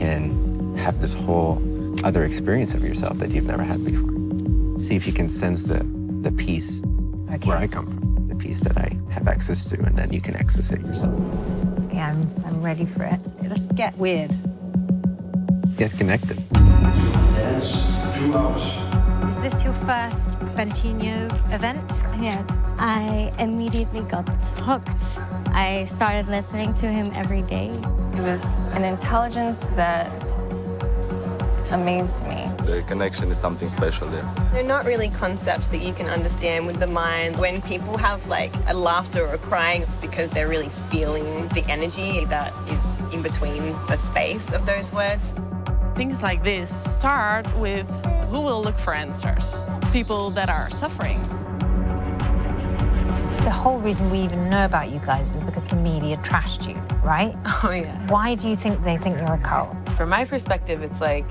can have this whole other experience of yourself that you've never had before. See if you can sense the peace where I come from, the peace that I have access to, and then you can access it yourself. Yeah, I'm ready for it. Let's get weird. Let's get connected. Dance 2 hours. Is this your first Bentinho event? Yes, I immediately got hooked. I started listening to him every day. It was an intelligence that amazed me. The connection is something special there. They're not really concepts that you can understand with the mind. When people have like a laughter or a crying, it's because they're really feeling the energy that is in between the space of those words. Things like this start with who will look for answers? People that are suffering. The whole reason we even know about you guys is because the media trashed you, right? Oh, yeah. Why do you think they think you're a cult? From my perspective, it's like,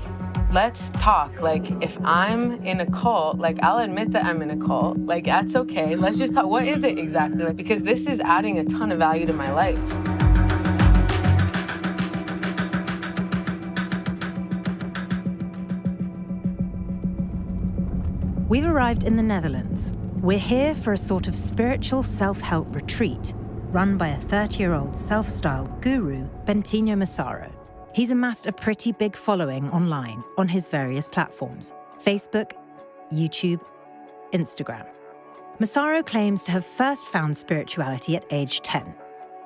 let's talk. Like, if I'm in a cult, like, I'll admit that I'm in a cult. Like, that's okay. Let's just talk. What is it exactly? Like, because this is adding a ton of value to my life. We've arrived in the Netherlands. We're here for a sort of spiritual self-help retreat run by a 30-year-old self-styled guru, Bentinho Massaro. He's amassed a pretty big following online on his various platforms: Facebook, YouTube, Instagram. Massaro claims to have first found spirituality at age 10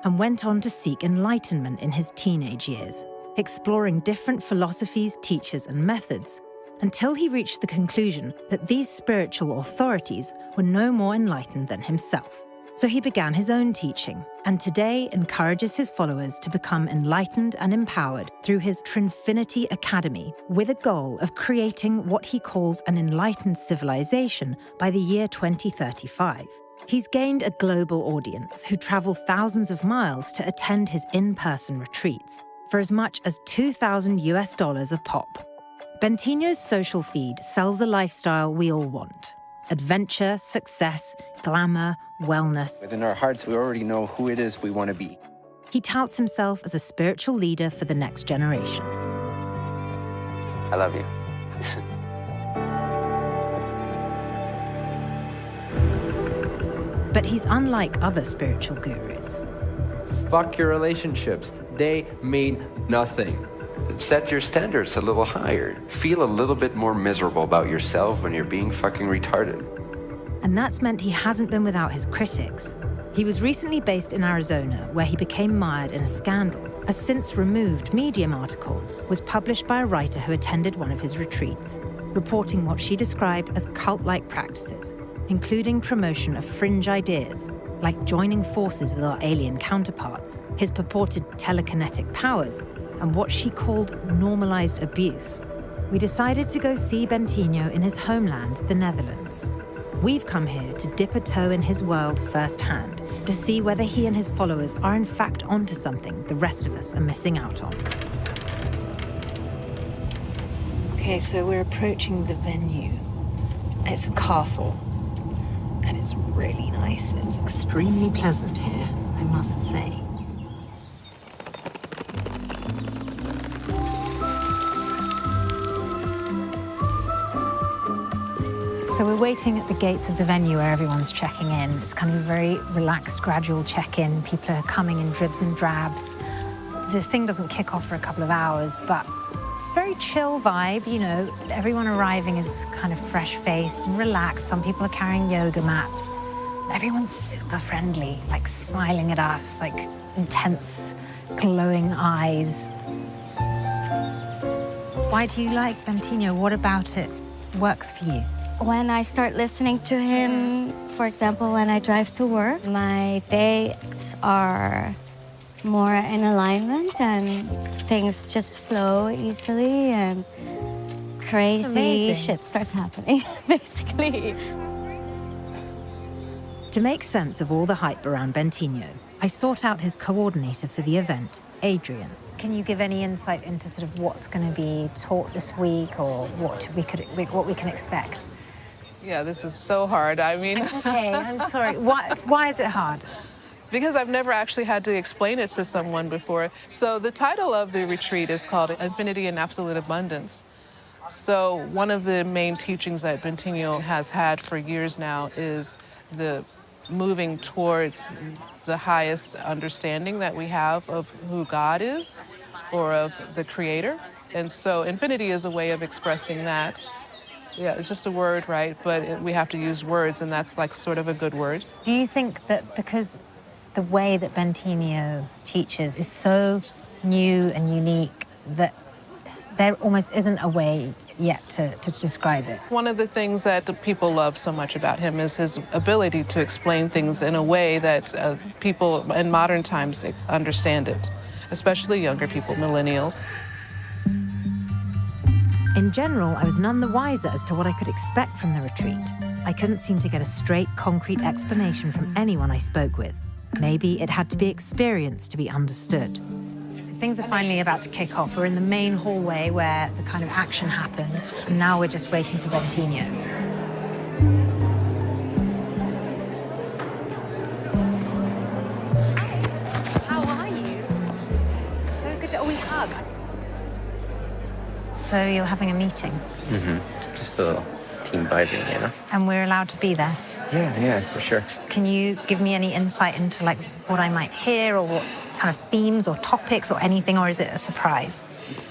and went on to seek enlightenment in his teenage years, exploring different philosophies, teachers, and methods, until he reached the conclusion that these spiritual authorities were no more enlightened than himself. So he began his own teaching, and today encourages his followers to become enlightened and empowered through his Trinfinity Academy, with a goal of creating what he calls an enlightened civilization by the year 2035. He's gained a global audience who travel thousands of miles to attend his in-person retreats for as much as $2,000 a pop. Bentinho's social feed sells a lifestyle we all want: adventure, success, glamour, wellness. Within our hearts, we already know who it is we want to be. He touts himself as a spiritual leader for the next generation. I love you. But he's unlike other spiritual gurus. Fuck your relationships. They mean nothing. Set your standards a little higher. Feel a little bit more miserable about yourself when you're being fucking retarded. And that's meant he hasn't been without his critics. He was recently based in Arizona, where he became mired in a scandal. A since-removed Medium article was published by a writer who attended one of his retreats, reporting what she described as cult-like practices, including promotion of fringe ideas, like joining forces with our alien counterparts, his purported telekinetic powers, and what she called normalized abuse. We decided to go see Bentinho in his homeland, the Netherlands. We've come here to dip a toe in his world firsthand, to see whether he and his followers are in fact onto something the rest of us are missing out on. Okay, so we're approaching the venue. It's a castle, and it's really nice. It's extremely pleasant here, I must say. So we're waiting at the gates of the venue where everyone's checking in. It's kind of a very relaxed, gradual check-in. People are coming in dribs and drabs. The thing doesn't kick off for a couple of hours, but it's a very chill vibe, you know. Everyone arriving is kind of fresh-faced and relaxed. Some people are carrying yoga mats. Everyone's super friendly, like smiling at us, like intense, glowing eyes. Why do you like Bentinho? What about it works for you? When I start listening to him, for example, when I drive to work, my days are more in alignment and things just flow easily and crazy shit starts happening, basically. To make sense of all the hype around Bentinho, I sought out his coordinator for the event, Adrian. Can you give any insight into sort of what's going to be taught this week or what we can expect? Yeah, this is so hard. I mean... It's okay, I'm sorry. Why is it hard? because I've never actually had to explain it to someone before. So the title of the retreat is called Infinity and Absolute Abundance. So one of the main teachings that Bentinho has had for years now is the moving towards the highest understanding that we have of who God is or of the Creator. And so infinity is a way of expressing that. Yeah, it's just a word, right? But we have to use words, and that's like sort of a good word. Do you think that because the way that Bentinho teaches is so new and unique that there almost isn't a way yet to describe it? One of the things that the people love so much about him is his ability to explain things in a way that people in modern times understand it, especially younger people, millennials. In general, I was none the wiser as to what I could expect from the retreat. I couldn't seem to get a straight, concrete explanation from anyone I spoke with. Maybe it had to be experienced to be understood. Things are finally about to kick off. We're in the main hallway where the kind of action happens, and now we're just waiting for Bentinho. How are you? So good. We hug. So you're having a meeting? Mm-hmm. Just a little team vibing, you know? And we're allowed to be there? Yeah, for sure. Can you give me any insight into like what I might hear or what kind of themes or topics or anything, or is it a surprise?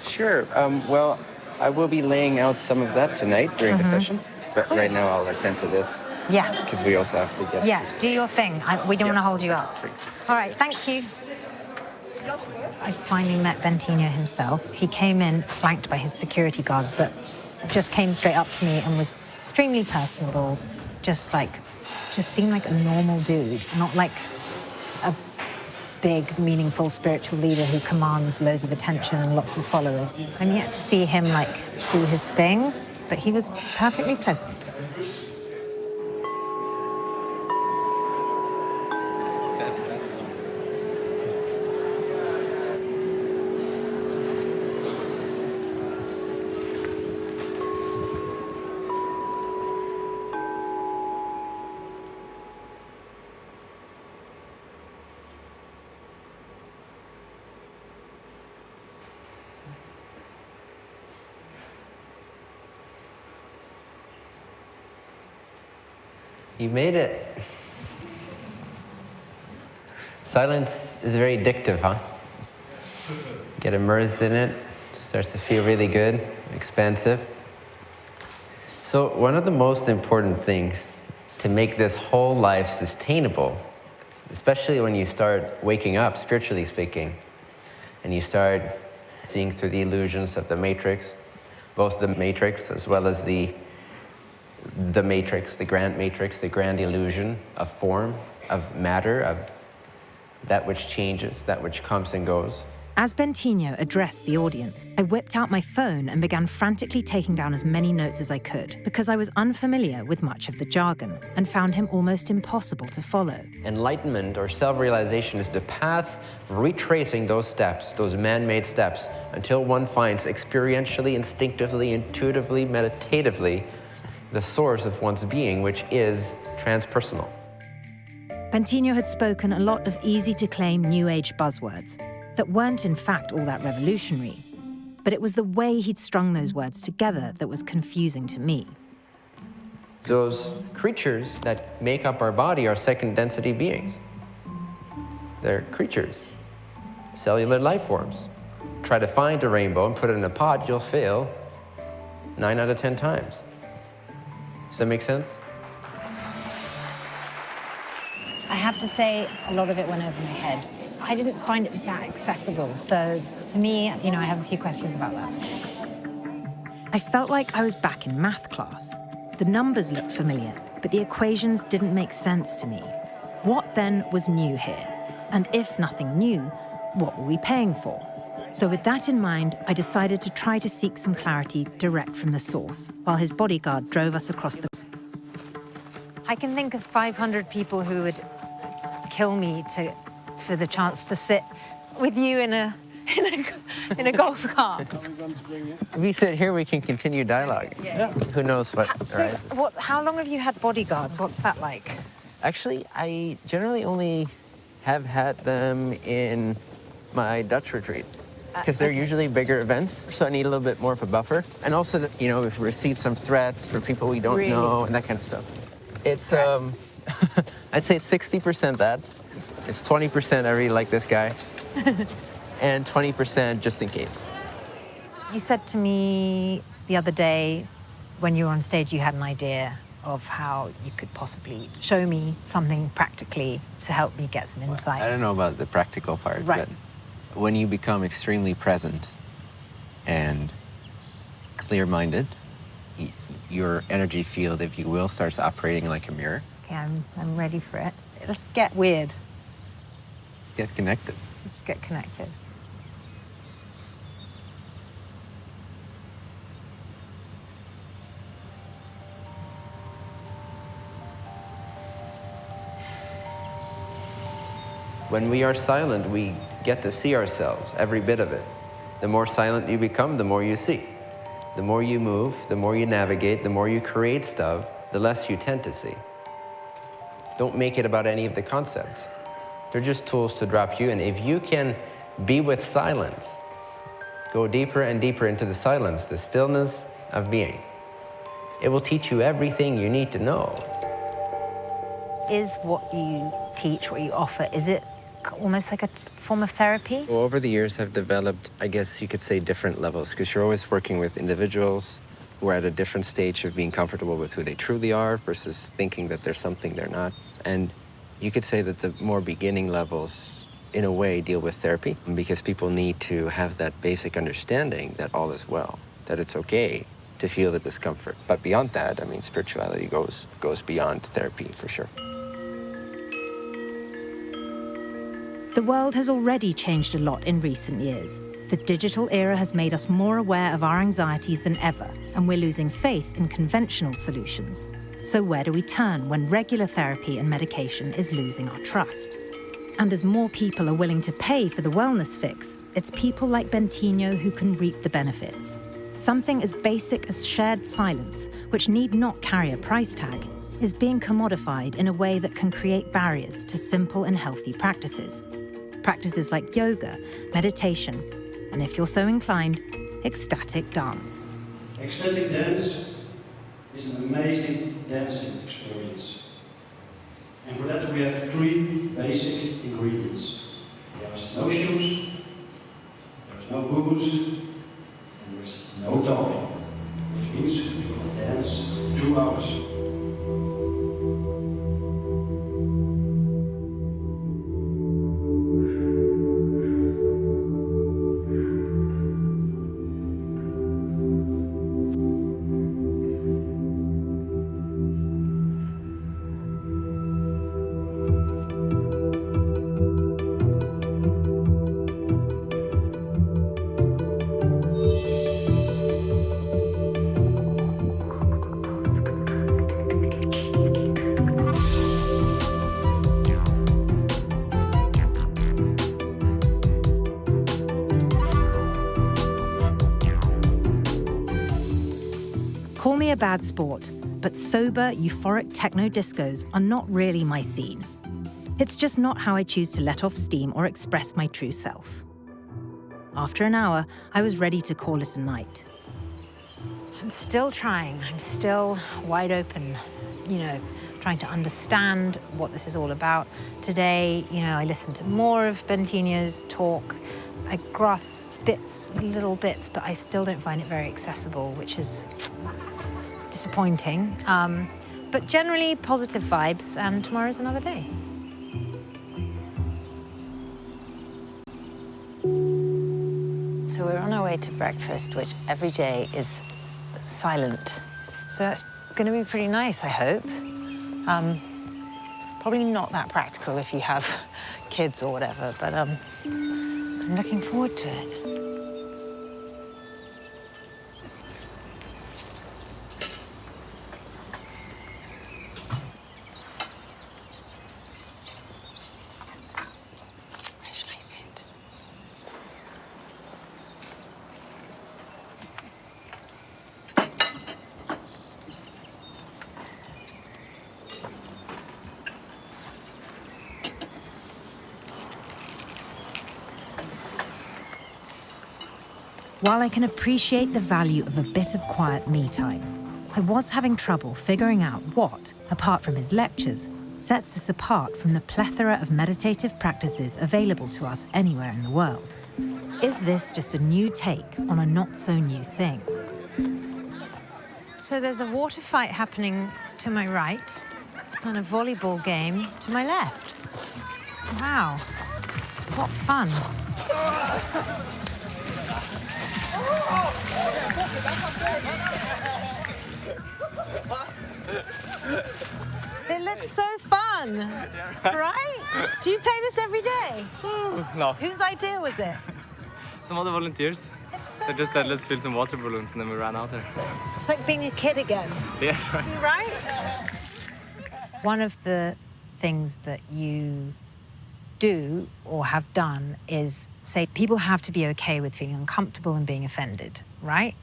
Sure. Well, I will be laying out some of that tonight during the session, but right now I'll attend to this. Yeah. Because we also have to get... Yeah, do your thing. We don't want to hold you up. Sweet. All right, thank you. I finally met Bentinho himself. He came in flanked by his security guards, but just came straight up to me and was extremely personable, just seemed like a normal dude, not like a big, meaningful spiritual leader who commands loads of attention and lots of followers. I'm yet to see him like do his thing, but he was perfectly pleasant. You made it. Silence is very addictive, huh? Get immersed in it, starts to feel really good, expansive. So one of the most important things to make this whole life sustainable, especially when you start waking up, spiritually speaking, and you start seeing through the illusions of the matrix, both the matrix as well as the matrix, the grand illusion of form, of matter, of that which changes, that which comes and goes. As Bentinho addressed the audience, I whipped out my phone and began frantically taking down as many notes as I could, because I was unfamiliar with much of the jargon and found him almost impossible to follow. Enlightenment or self-realization is the path retracing those steps, those man-made steps, until one finds experientially, instinctively, intuitively, meditatively, the source of one's being, which is transpersonal. Bentinho had spoken a lot of easy-to-claim New Age buzzwords that weren't in fact all that revolutionary, but it was the way he'd strung those words together that was confusing to me. Those creatures that make up our body are second-density beings. They're creatures, cellular life forms. Try to find a rainbow and put it in a pot, you'll fail 9 out of 10 times. Does that make sense? I have to say, a lot of it went over my head. I didn't find it that accessible, so to me, I have a few questions about that. I felt like I was back in math class. The numbers looked familiar, but the equations didn't make sense to me. What then was new here? And if nothing new, what were we paying for? So with that in mind, I decided to try to seek some clarity direct from the source, while his bodyguard drove us across the... I can think of 500 people who would kill me for the chance to sit with you in a golf cart. If we sit here, we can continue dialogue. Yeah. Who knows what arises. How long have you had bodyguards? What's that like? Actually, I generally only have had them in my Dutch retreats because they're usually bigger events, so I need a little bit more of a buffer. And also, we've received some threats for people we don't know and that kind of stuff. It's, I'd say it's 60% that. It's 20% I really like this guy, and 20% just in case. You said to me the other day when you were on stage, you had an idea of how you could possibly show me something practically to help me get some insight. I don't know about the practical part, Right. but when you become extremely present and clear-minded, your energy field, if you will, starts operating like a mirror. Okay, I'm ready for it. Let's get weird. Let's get connected. Let's get connected. When we are silent, we get to see ourselves, every bit of it. The more silent you become, the more you see. The more you move, the more you navigate, the more you create stuff, the less you tend to see. Don't make it about any of the concepts. They're just tools to drop you in. If you can be with silence, go deeper and deeper into the silence, the stillness of being, it will teach you everything you need to know. Is what you teach, what you offer, is it almost like a form of therapy? Well, over the years, I've developed, I guess you could say, different levels, because you're always working with individuals who are at a different stage of being comfortable with who they truly are versus thinking that they're something they're not. And you could say that the more beginning levels, in a way, deal with therapy, because people need to have that basic understanding that all is well, that it's okay to feel the discomfort. But beyond that, I mean, spirituality goes beyond therapy, for sure. The world has already changed a lot in recent years. The digital era has made us more aware of our anxieties than ever, and we're losing faith in conventional solutions. So where do we turn when regular therapy and medication is losing our trust? And as more people are willing to pay for the wellness fix, it's people like Bentinho who can reap the benefits. Something as basic as shared silence, which need not carry a price tag, is being commodified in a way that can create barriers to simple and healthy practices. Practices like yoga, meditation, and if you're so inclined, ecstatic dance. Ecstatic dance is an amazing dancing experience. And for that we have 3 basic ingredients. There's no shoes, there's no booze, and there's no talking. Which means we will dance 2 hours. Call me a bad sport, but sober, euphoric techno discos are not really my scene. It's just not how I choose to let off steam or express my true self. After an hour, I was ready to call it a night. I'm still trying. I'm still wide open, trying to understand what this is all about. Today, I listened to more of Bentinho's talk. I grasped little bits, but I still don't find it very accessible, which is disappointing. But generally positive vibes, and tomorrow's another day. So we're on our way to breakfast, which every day is silent. So that's going to be pretty nice, I hope. Probably not that practical if you have kids or whatever, but I'm looking forward to it. While I can appreciate the value of a bit of quiet me time, I was having trouble figuring out what, apart from his lectures, sets this apart from the plethora of meditative practices available to us anywhere in the world. Is this just a new take on a not-so-new thing? So there's a water fight happening to my right and a volleyball game to my left. Wow, what fun. It looks so fun, right? Do you play this every day? No. Whose idea was it? Some other volunteers. So They just said, let's fill some water balloons, and then we ran out there. It's like being a kid again, Yes, right. right? One of the things that you do or have done is say people have to be okay with feeling uncomfortable and being offended, right?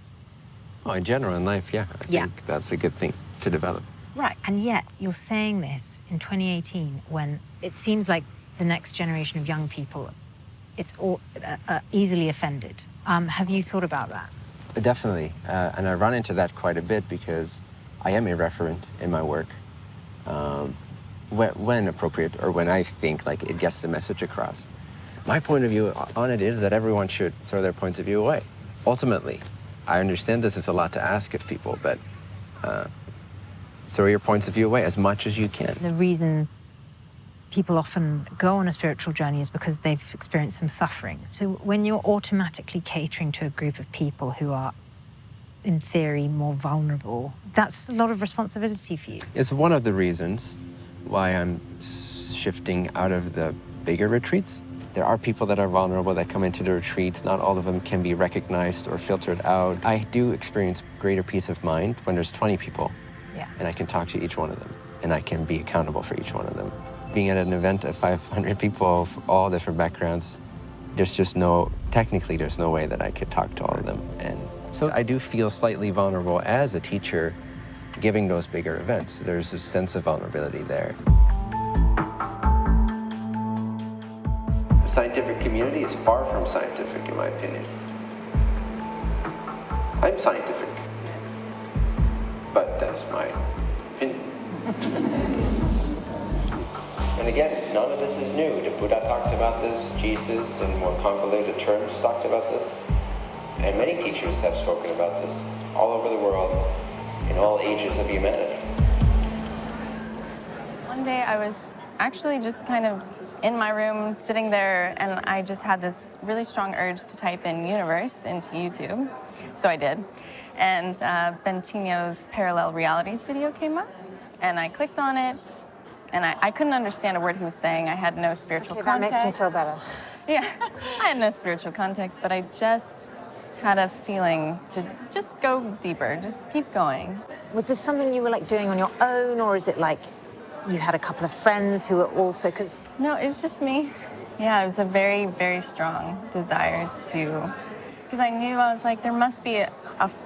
Oh, in general, in life, yeah. I Yeah. think that's a good thing to develop. Right, and yet you're saying this in 2018 when it seems like the next generation of young people, it's all easily offended. Have you thought about that? Definitely, and I run into that quite a bit because I am irreverent in my work. When appropriate or when I think like it gets the message across. My point of view on it is that everyone should throw their points of view away. Ultimately, I understand this is a lot to ask of people, but throw your points of view away as much as you can. The reason people often go on a spiritual journey is because they've experienced some suffering. So when you're automatically catering to a group of people who are, in theory, more vulnerable, that's a lot of responsibility for you. It's one of the reasons why I'm shifting out of the bigger retreats. There are people that are vulnerable that come into the retreats. Not all of them can be recognized or filtered out. I do experience greater peace of mind when there's 20 people. Yeah. And I can talk to each one of them, and I can be accountable for each one of them. Being at an event of 500 people of all different backgrounds, there's just technically there's no way that I could talk to all of them. And so I do feel slightly vulnerable as a teacher giving those bigger events. There's a sense of vulnerability there. The scientific community is far from scientific, in my opinion. I'm scientific, but that's my opinion. And again, none of this is new. The Buddha talked about this, Jesus in more convoluted terms talked about this, and many teachers have spoken about this all over the world, in all ages of humanity. One day I was actually just kind of in my room, sitting there, and I just had this really strong urge to type in universe into YouTube. So I did. And Bentinho's Parallel Realities video came up, and I clicked on it, and I couldn't understand a word he was saying. I had no spiritual context. That makes me feel better. Yeah, I had no spiritual context, but I just had a feeling to just go deeper, just keep going. Was this something you were like doing on your own, or is it like you had a couple of friends who were also, because... No, it was just me. Yeah, it was a very, very strong desire to, because I knew, I was like, there must be a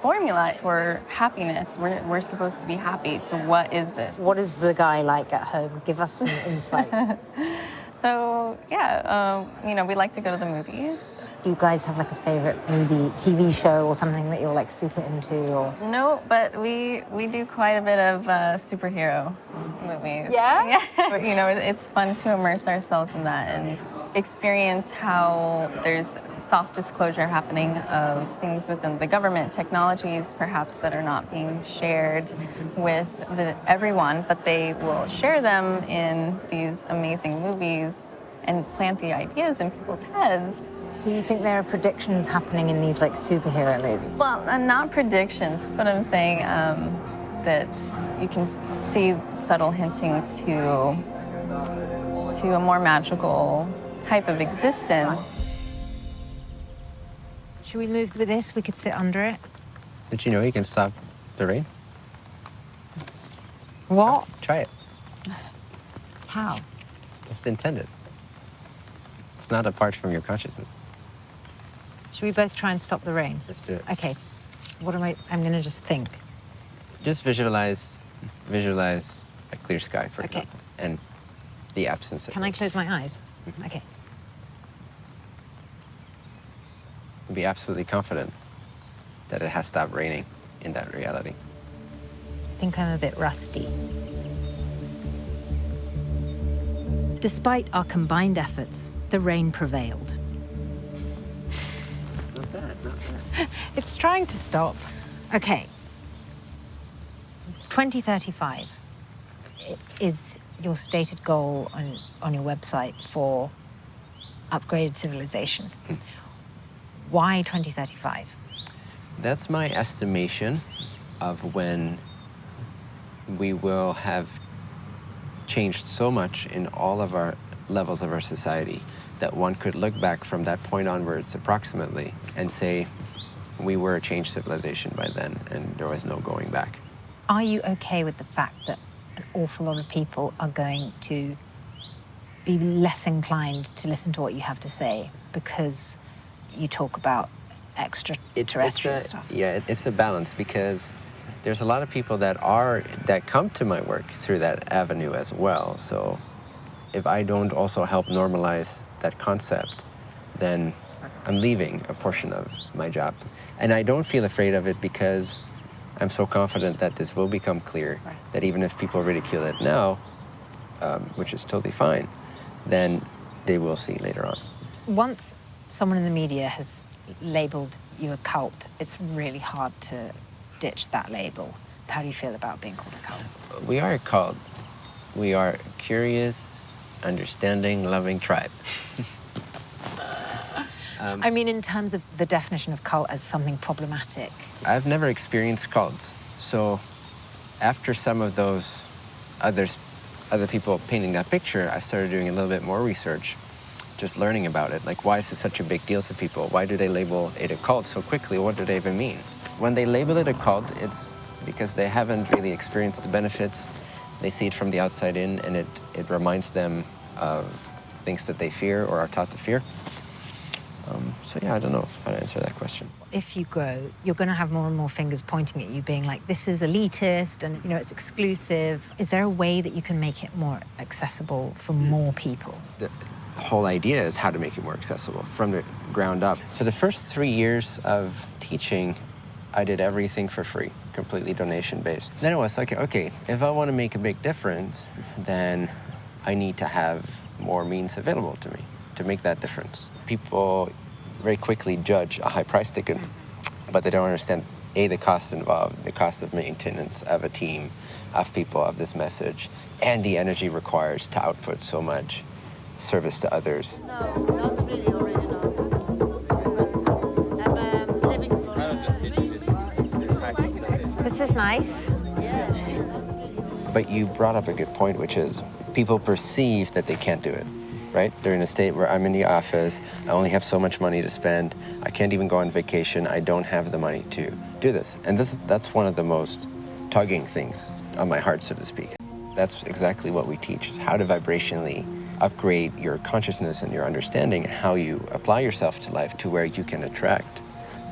formula for happiness. We're supposed to be happy, so what is this? What is the guy like at home? Give us some insight. So, yeah, we like to go to the movies. Do you guys have like a favorite movie, TV show or something that you're like super into, or? No, but we do quite a bit of superhero movies. Yeah? Yeah. It's fun to immerse ourselves in that and experience how there's soft disclosure happening of things within the government, technologies perhaps that are not being shared with everyone, but they will share them in these amazing movies and plant the ideas in people's heads. So you think there are predictions happening in these like superhero movies? Well, not predictions, but I'm saying that you can see subtle hinting to a more magical type of existence. Should we move with this? We could sit under it. Did you know you can stop the rain? What? Try it. How? It's intended. It's not apart from your consciousness. Should we both try and stop the rain? Let's do it. Okay. I'm gonna just think. Just visualize a clear sky, for Okay. example, and the absence of Can I close my eyes? Mhm. Okay. Be absolutely confident that it has stopped raining in that reality. I think I'm a bit rusty. Despite our combined efforts, the rain prevailed. Not bad, not bad. It's trying to stop. Okay. 2035 is your stated goal on your website for upgraded civilization. Why 2035? That's my estimation of when we will have changed so much in all of our levels of our society that one could look back from that point onwards approximately and say we were a changed civilization by then and there was no going back. Are you okay with the fact that an awful lot of people are going to be less inclined to listen to what you have to say because you talk about extraterrestrial stuff? Yeah, it's a balance because there's a lot of people that come to my work through that avenue as well. So if I don't also help normalize that concept, then I'm leaving a portion of my job. And I don't feel afraid of it because I'm so confident that this will become clear, that even if people ridicule it now, which is totally fine, then they will see later on. Once someone in the media has labeled you a cult, it's really hard to ditch that label. How do you feel about being called a cult? We are a cult. We are a curious, understanding, loving tribe. I mean, in terms of the definition of cult as something problematic. I've never experienced cults. So after some of those other people painting that picture, I started doing a little bit more research, just learning about it. Like, why is this such a big deal to people? Why do they label it a cult so quickly? What do they even mean? When they label it a cult, it's because they haven't really experienced the benefits. They see it from the outside in, and it reminds them of things that they fear or are taught to fear. So yeah, I don't know how to answer that question. If you grow, you're going to have more and more fingers pointing at you, being like, this is elitist and, you know, it's exclusive. Is there a way that you can make it more accessible for more people? The whole idea is how to make it more accessible from the ground up. So the first 3 years of teaching, I did everything for free, completely donation-based. Then it was like, okay, if I want to make a big difference, then I need to have more means available to me to make that difference. People very quickly judge a high price ticket, but they don't understand, A, the cost involved, the cost of maintenance of a team, of people, of this message, and the energy required to output so much service to others. This is nice. But you brought up a good point, which is people perceive that they can't do it, right? They're in a state where I'm in the office, I only have so much money to spend, I can't even go on vacation, I don't have the money to do this. And that's one of the most tugging things on my heart, so to speak. That's exactly what we teach, is how to vibrationally upgrade your consciousness and your understanding, and how you apply yourself to life to where you can attract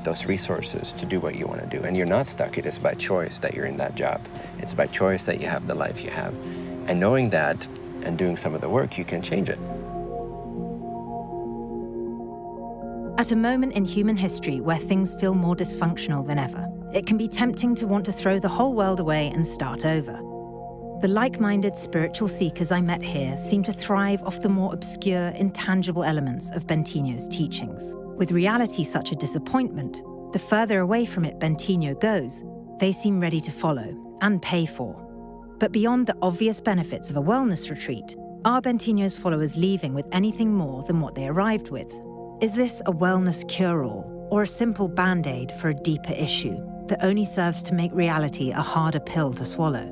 those resources to do what you want to do. And you're not stuck. It is by choice that you're in that job. It's by choice that you have the life you have. And knowing that and doing some of the work, you can change it. At a moment in human history where things feel more dysfunctional than ever, it can be tempting to want to throw the whole world away and start over. The like-minded spiritual seekers I met here seem to thrive off the more obscure, intangible elements of Bentinho's teachings. With reality such a disappointment, the further away from it Bentinho goes, they seem ready to follow and pay for. But beyond the obvious benefits of a wellness retreat, are Bentinho's followers leaving with anything more than what they arrived with? Is this a wellness cure-all or a simple band-aid for a deeper issue that only serves to make reality a harder pill to swallow?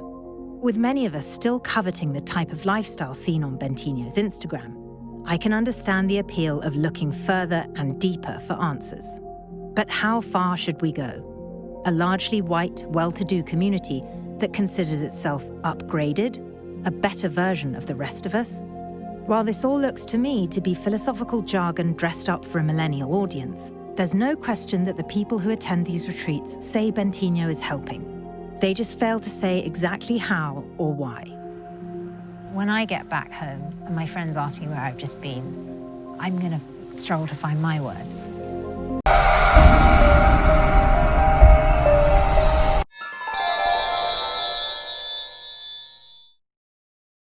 With many of us still coveting the type of lifestyle seen on Bentinho's Instagram, I can understand the appeal of looking further and deeper for answers. But how far should we go? A largely white, well-to-do community that considers itself upgraded, a better version of the rest of us? While this all looks to me to be philosophical jargon dressed up for a millennial audience, there's no question that the people who attend these retreats say Bentinho is helping. They just fail to say exactly how or why. When I get back home and my friends ask me where I've just been, I'm going to struggle to find my words.